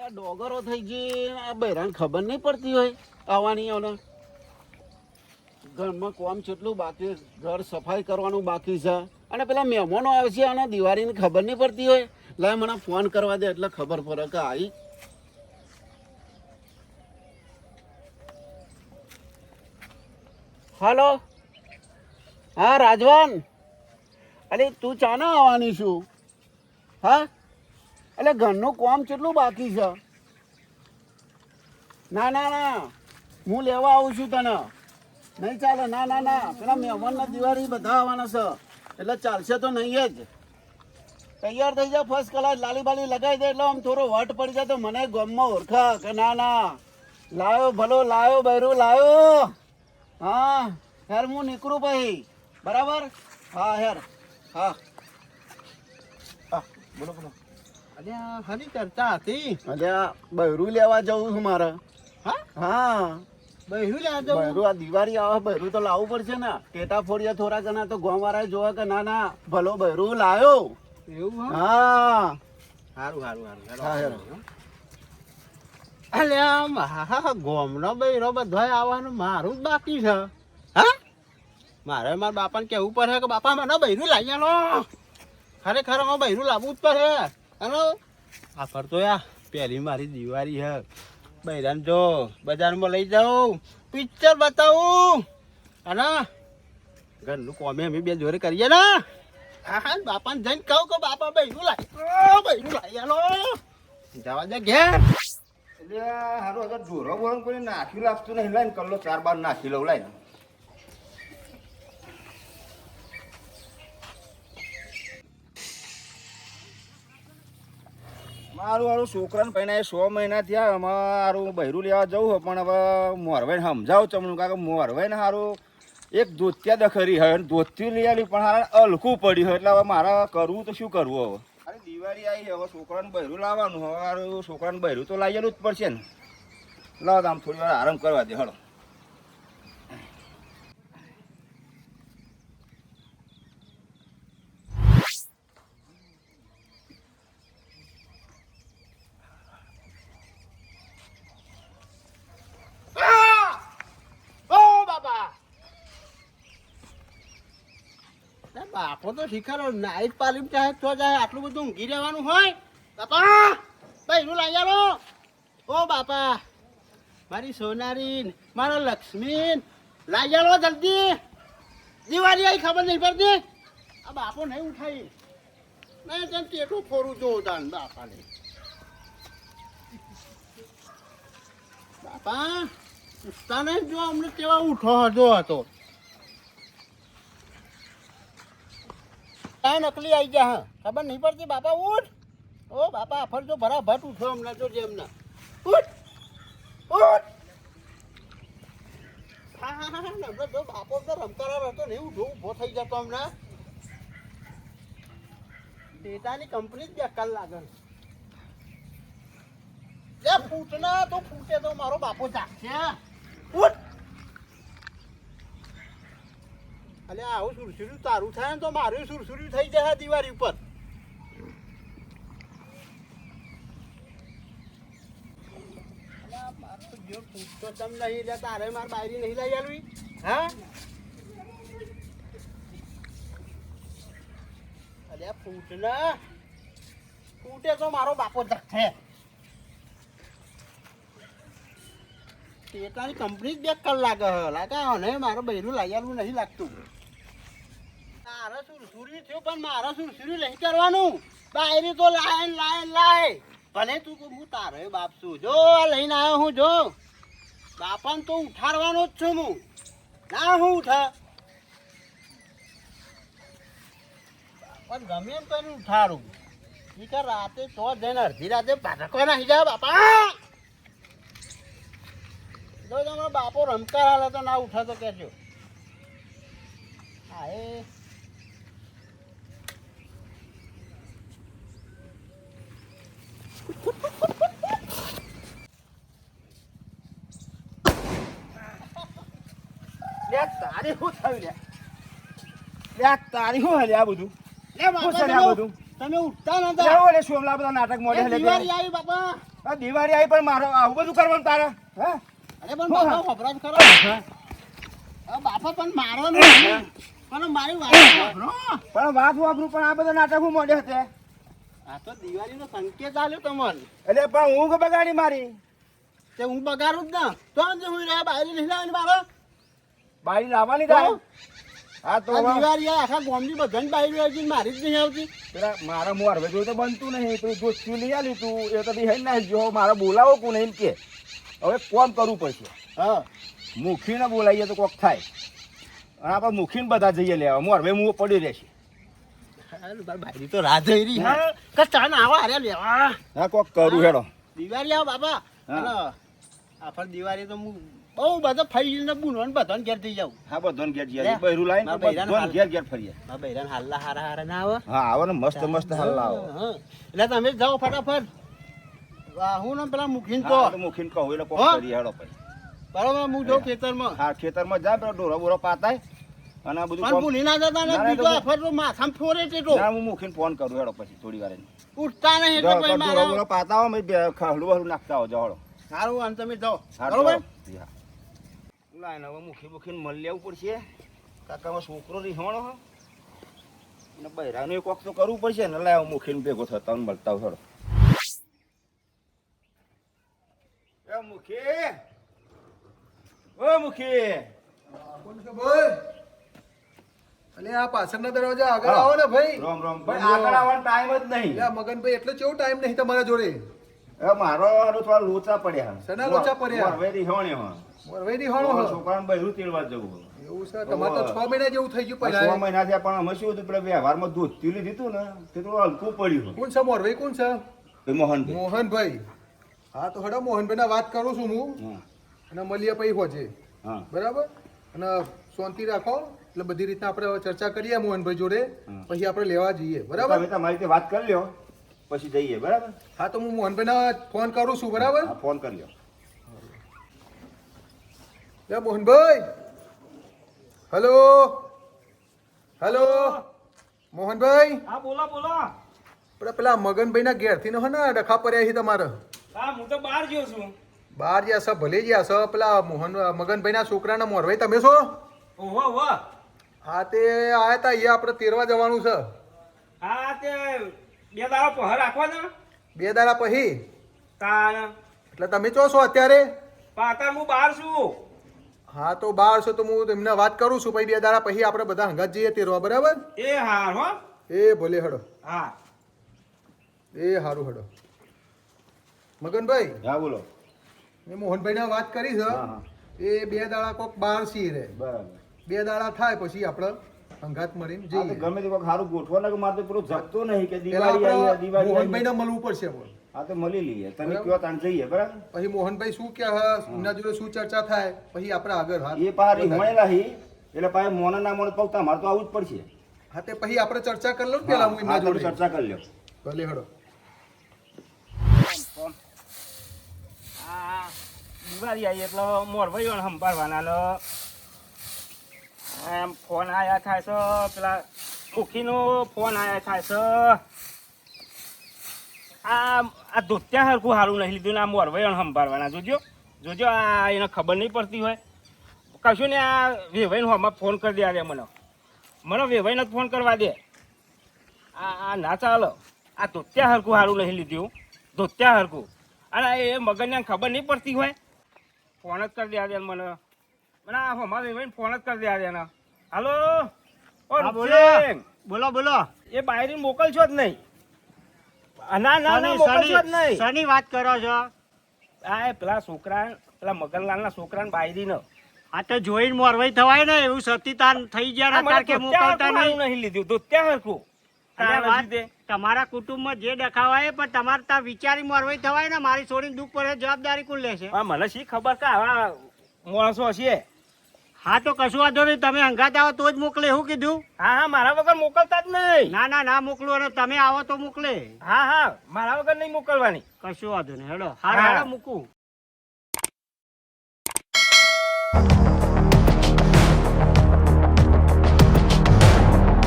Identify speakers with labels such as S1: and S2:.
S1: આ ડોગરો થઈ ગઈ આ બૈરાને ખબર નહીં પડતી હોય આવવાની ઓને ઘરમાં કોમ કેટલું બાકી ઘર સફાઈ કરવાનું બાકી છે અને પેલા મહેમાનો આવશે અને દિવાળીની ખબર નહીં પડતી હોય લાય મને ફોન કરવા દે એટલે ખબર પડે કે આવી હલો હા રાજવાન અરે તું ચાના આવવાની છું હા એટલે ઘરનું કામ કેટલું બાકી છે ના ના ના હું લેવા આવું છું તને નહીં ચાલે ના ના ના પેલા મહેમાનના દિવાળી બધા આવવાના છે એટલે ચાલશે તો નહીં જ તૈયાર થઈ જાય ફર્સ્ટ ક્લાસ લાલી બાલી લગાવી દે એટલે આમ થોડો વટ પડી જાય તો મને ગામમાં ઓળખા કે ના ના લાયો ભલો લાયો બૈરું લાયો હા યાર હું નીકળું ભાઈ બરાબર હા યાર હા હા બોલો બોલો
S2: અલ્યા હારી ચર્ચા હતી.
S1: અલ્યા બૈરું લેવા જવું છું મારે
S2: હા
S1: હા
S2: બહેરું લેવા જવું?
S1: બૈરું આ દિવાળી આવે બૈરું તો લાવવું પડશે ને ટેટા ફોડિયા થોડા ઘણા તો ગામવાળા જોવે કે ના ના ભલો બૈરું લાયો
S2: એવું
S1: હા
S2: સારું સારું
S1: હા,
S2: સારું
S1: હેરો.
S2: અલ્યા ગોમનો બૈરો બધાય આવવાનું મારું જ બાકી છે. હા મારે મારા બાપાને કહેવું પડે કે બાપા મને બૈરું લાવી આલો ખરેખર હું બૈરું લાવવું જ પડે અને આ ફરતો યા પહેલી મારી દિવાળી છે બૈરાને જો બજારમાં લઈ જાઉં પિક્ચર બતાવું અને ઘરનું કોમે અમે બે જોડે કરીએ ને હા બાપાને જઈને કહું કે બાપા બૈરું લાવી આલો જવા દે ઘેર.
S3: એટલે હારું અગર જોરો બોરણ કોઈ નાખ્યું લાગતું નહીં લાઈને કલ્લો 4 બાર નાખી લઉં લાઈને મારું હારું છોકરાને પહેલા 100 મહિના થયા અમારું બૈરું લેવા જવું પણ હવે મોરવાઈને સમજાવું ચમનું કારણ કે મોરવાઈને સારું એક ધોતિયા દખરી હોય અને ધોતિયું લઈ આવી પણ હારા અલખું પડ્યું હોય એટલે હવે મારે કરવું તો શું કરવું હવે અરે દિવાળી આવી હવે છોકરાને બૈરું લાવવાનું હવે હારું છોકરાને બૈરું તો લાવેલું જ પડશે ને લાવ આમ થોડી વાર આરામ કરવા દે હળો
S2: બાપો તો શીખારો નાઈટ પાલીમ ચાહે તો જાય આટલું બધું ઊંઘી રહેવાનું હોય બાપા બૈરું લાવી આલો ઓ બાપા મારી સોનારીન મારા લક્ષ્મીન લાવી આલો જલ્દી દિવાળી આવી ખબર નહીં પડતી આ બાપો નહીં ઉઠાઈ નહીં તને ટેટું ફોરું જો તાન બાપાને બાપા ઉઠતા નહીં જો અમને કેવા ઉઠો હતો હતો નકલી આવી ગયા હા ખબર નહીં પડતી બાપા ઉઠ ઓ બાપા આફર જો ભરાભટ ઉઠો હમણાં જો જેમના ઉઠ ઉઠ હા હા હા હમણાં જો બાપો તો રમકારા રહેતો નહીં ઉઠો ઊભો થઈ જતો હમણાં ડેટાની કંપની જ બેકાર લાગે લે ફૂટના તો ફૂટે તો મારો બાપો જાગશે ઉઠ અલે આવું સુરસુર્યું તારું થાય ને તો મારું સુરસુર્યું થઈ જાય દિવાળી ઉપર જો પૂછતો તમ નહીં એટલે તારે માર બાયરી નહીં લઈ આલવી હા અલે ફૂટના ફૂટે તો મારો બાપો જશે ટેટાની કંપની જ બેકાર લાગે લાગે ને મારો બૈરું લઈ આલવું નહીં લાગતું મારે સુરસુરી થયું પણ મારે સુરસુરી નહીં કરવાનું બાયરી તો લાય ભલે તું હું તારો બાપ છું જો લઈને આવ્યો હું જો બાપાને તો ઉઠાડવાનો જ છું હું ના હું ઉઠા પણ ગમે એમ તો ઉઠાડું ઈ કે રાતે તો જઈને અડધી રાતે ભાટકવા નાખી જાય બાપા જો તમારો બાપો રમકાર હાલે તો ના ઉઠા તો કહેજો હા એ
S3: તારી શું થયું લે તારી શું હે આ બધું
S2: લે
S3: શું છે લે આ બધું
S2: તમે ઉઠતા નતા
S3: લેવો લે સોમલા બધા નાટક મોડે
S2: એ દિવાળી આવી બાપા
S3: આ દિવાળી આવી પણ મારો આવું બધું કરવાનું તારે હા
S2: અરે પણ બાપા ખબરાજ કરો આ બાપા પણ મારો નહીં પણ મારી વાત સાંભળો.
S3: પણ વાત વાપરું પણ આ બધા નાટક હું મોડે હતે
S2: આ તો દિવાળીનો સંકેત આલ્યો તમને
S3: એટલે પણ હું કે બગાડી મારી
S2: તે હું બગાડું જ ના તો જ હું રહ્યા બહાર નહીં લાવવાની મારો
S3: બારી લાવવાની થાય હા તો
S2: આ
S3: હવે
S2: દિવાળી આ આખા ગામની બધાને બહાર આવતી મારી જ નહીં આવતી
S3: પેલા મારા મોર હવે જોયું તો બનતું નહીં પેલું દોસ્તી લઈ આલી તું એ તો બી હઈ ના જો મારે બોલાવો કોને એમ કે હવે કોમ કરવું પડશે
S2: હા
S3: મુખીને બોલાવીએ તો કોક થાય અને આપણે મુખીને બધા જઈએ લેવા મોર હવે હું પડી રહેશે
S2: બાયરી તો રાહ જોઈ રહી હા કે ચાન આવા હારે લેવા
S3: હા કોક કરું હેડો
S2: દિવાળી આવો બાપા
S3: હા.
S2: અને આફર દિવાળી તો હું બહુ બધા ફાઈલને બુનવાન બધાને ઘેર થઈ જાઉં
S3: હા બધોને ઘેર જઈએ
S2: લે.
S3: બૈરું લાવીને
S2: મારા બૈરાને
S3: બધોને
S2: હાલ.
S3: ઘેર ઘેર ફરીએ
S2: આ બૈરાન હાલ્લા હારા હારા ના આવે
S3: હા આવો ને મસ્ત મસ્ત હાલ લાવો
S2: હા. એટલે તમે જાઓ ફટાફટ હું ને પેલા મૂકીને તો
S3: હા, તો મુખીને કહું એટલે કોક
S2: હા.
S3: કરીએ હેડો પછી
S2: બરોબર હું જાઉં ખેતરમાં
S3: હા ખેતરમાં જા પેલો ડોરો બોરો પાતાય અને આ બધું
S2: પણ
S3: કોમ-
S2: ભૂલી ના જતા ને
S3: ના, ના,
S2: બીજો
S3: તો
S2: આફર તો માથામાં ફોરે તેટો
S3: ના, હું મુખીને ફોન કરું હેડો પછી થોડી વાર
S2: ઉઠતા નહીં એટલે પછી
S3: ડોરો
S2: મારા
S3: બોરો પાતા હો ખહલું બહલું નાખતા હો જાઓ
S2: સારું અને તમે જાઓ બરોબર
S3: લાઈને હવે મુખી મુખીને મળી લેવું પડશે કાકામાં છોકરો રીહવાનો હો ને બૈરાનું એક વખત તો કરવું પડશે ને લાવ મુખીને ભેગો થતા ને મળતા થોડો એ મુખી ઓ મુખી
S4: અલે આ પાછળના દરવાજા આગળ આવો ને ભાઈ
S3: રામ રામ ભાઈ આગળ આવવાનો ટાઈમ જ નહીં
S4: લે આ મગનભાઈ એટલો કેવો ટાઈમ નહીં તમારા જોડે
S3: એ મારો થોડા લોચા પડ્યા
S4: શેના લોચા પડ્યા?
S3: હવે રીહવાણી હો
S4: મોરવાઈની હોણો હો.
S3: છોકરાને બૈરું તેડવા જવું
S4: એવું છે તમારે તો 6 મહિના જેવું થઈ ગયું
S3: 6
S4: પહેલા
S3: મહિના થયા પણ અમે શું હતું પેલા વ્યવહારમાં દૂધ તીલી દીધું ને તે થોડું હલકું પડ્યું
S4: કોણ છે મોરવાઈ કોણ છે
S3: એ મોહનભાઈ
S4: મોહનભાઈ હા તો હડો મોહનભાઈ ના વાત કરું છું હું
S3: હા
S4: અને મળીએ પછી હોજે
S3: હા
S4: બરાબર અને શાંતિ રાખો એટલે બધી રીતના આપણે ચર્ચા કરીએ મોહનભાઈ જોડે
S3: હા.
S4: પછી આપણે લેવા જઈએ બરાબર
S3: તમે તમારી રીતે વાત કરી લ્યો પછી જઈએ બરાબર
S4: હા તો હું મોહનભાઈને ફોન કરું છું બરાબર
S3: હા ફોન કરી લ્યો
S4: લે મોહનભાઈ હેલો હેલો મોહનભાઈ
S5: હા બોલો બોલો
S4: આપણે પેલા મગનભાઈ ના ઘેર થી હો ને ડખા પડ્યા છે તમારે
S5: હા હું તો બહાર ગયો છું
S4: બહાર જ્યાં છો ભલે જ્યાં છો પેલા મગનભાઈ ના છોકરાના મોરભાઈ તમે છો
S5: ઓહો ઓહો
S4: હા તે આયા તા અહીંયા આપણે તેરવા જવાનું છે
S5: હા તે બે દાડો પહર રાખવા દે
S4: 2 દાડા પછી
S5: તાન
S4: એટલે તમે ચો છો અત્યારે
S5: પાતા હું બહાર છું
S4: હા તો બહાર છો તો હું એમને વાત કરું છું પછી 2 દાડા પછી આપણે બધા હંગાત જઈએ તેરવા બરાબર
S5: એ હાર હો
S4: એ ભલે હડો
S5: હા
S4: એ હારું હડો મગનભાઈ
S3: હા બોલો
S4: મેં મોહનભાઈ ને વાત કરી છે
S3: હા, હા.
S4: એ 2 દાડા કોક બહાર સી રે
S3: બરાબર
S4: 2 દાડા થાય પછી આપણે હંગાત મળીને
S3: હા તો
S4: જઈએ
S3: ગમે તે કોઈ સારું ગોઠવો ને કે મારે તો પેલું જપતો નહીં કે
S4: પેલા
S3: દિવાળી આવી
S4: આપણે
S3: દિવાળી
S4: મોહનભાઈ
S3: આવી.
S4: ને મળવું પડશે બોલ
S3: હા તો મળી લઈએ તમે
S4: બરાબર.
S3: કયો તાણ જઈએ બરાબર
S4: પછી મોહનભાઈ શું કે એમના જોડે શું ચર્ચા થાય પછી આપણે આગળ હાથ
S3: એ પારી
S4: વધારીએ.
S3: હોણેલા હી એટલે પાછી મોને ના મોને પગતા મારે તો આવું જ પડશે
S4: હા તે પછી આપણે ચર્ચા કરી લો ને પેલા હું
S3: હા,
S4: એમના
S3: તમે
S4: જોડે
S3: ચર્ચા કરી લ્યો
S4: ભલે હડો
S5: આ દિવાળી આવી એટલે મોરભાઈ સંભાળવાના ને એમ ફોન આયા થાય છે પેલા મુખીનો ફોન આયા થાય છે આ ધોત્યા હરખું સારું નહીં લીધું ને આ મોરભાઈ સંભાળવાના જોજો જોજો આ એને ખબર નહીં પડતી હોય કશું ને આ વેવાઈને હોમાં ફોન કરી દે મને વેવાઈને જ ફોન કરવા દે આ ના ચાલો આ ધોત્યા હરખું સારું નહીં લીધું ધોત્યા હરખું અને એ મગજને ખબર નહીં પડતી હોય ફોન જ કરી દે મને આ હોમાં વેવાઈને ફોન જ કરી દે ને હાલો ઓ
S2: હા, બોલો.
S5: રૂપસિંહ,
S2: બોલો બોલો
S5: એ બાયરી મોકલશો જ નહીં ના ના ના મોકલશો જ નહીં
S2: શની વાત કરો છો
S5: આ એ પેલા છોકરા પેલા મગનલાલના છોકરાને બાયરીનો
S2: આ તો જોઈને મોરવાઈ થવાય ને એવું સતીતાન થઈ ગયા
S5: આ મને
S2: નતા કે
S5: ધોત્યા
S2: મોકલતા
S5: હરખું
S2: નહીં
S5: નહીં લીધું ધોત્યા હરખું
S2: અને
S5: તારા
S2: વાત
S5: લીધે.
S2: તમારા કુટુંબમાં જે ડખાવાય પણ તમારે ત્યાં વિચારી મોરવાઈ થવાય ને મારી છોડીને દુઃખ પડે જવાબદારી કોણ લેશે
S5: આ મને શી ખબર કે આવા માણસો છે
S2: હા તો કશું વાંધો નહીં તમે હંગાત આવો તો જ મોકલે એવું કીધું
S5: હા હા મારા વગર મોકલતા જ નહીં
S2: ના ના ના મોકલો અને તમે આવો તો મોકલે
S5: હા હા મારા વગર નહીં મોકલવાની
S2: કશું વાંધો નહીં હેડો હા
S5: હા.
S2: હેડો મૂકું